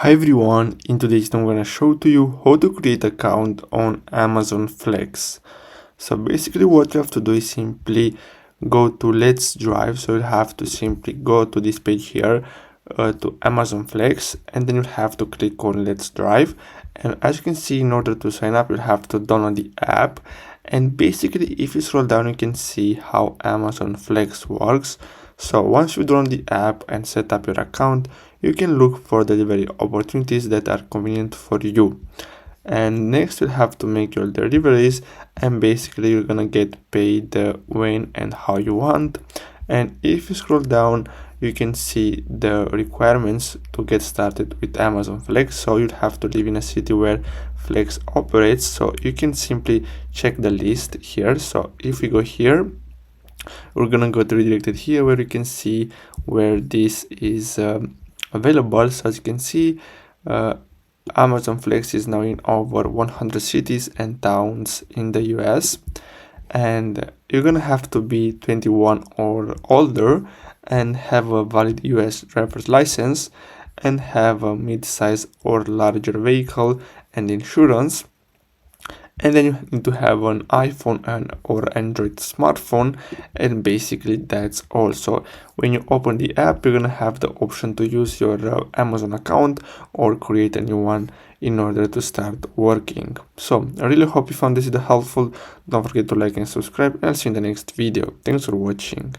Hi everyone, in today's video I'm gonna show to you how to create account on Amazon Flex. So basically what you have to do is simply go to Let's Drive. So you have to simply go to this page here to Amazon Flex, and then you have to click on Let's Drive. And as you can see, in order to sign up, you have to download the app. And basically if you scroll down, you can see how Amazon Flex works. So once you download the app and set up your account, you can look for delivery opportunities that are convenient for you. And next you'll have to make your deliveries, and basically you're gonna get paid when and how you want. And if you scroll down, you can see the requirements to get started with Amazon Flex. So you'd have to live in a city where Flex operates. So you can simply check the list here. So if we go here, we're gonna go to redirected here, where you can see where this is available. So as you can see, Amazon Flex is now in over 100 cities and towns in the US, and you're gonna have to be 21 or older and have a valid US driver's license and have a mid-size or larger vehicle and insurance. And then you need to have an iPhone or Android smartphone, and basically that's all. So when you open the app, you're gonna have the option to use your Amazon account or create a new one in order to start working. So I really hope you found this video helpful. Don't forget to like and subscribe, and I'll see you in the next video. Thanks for watching.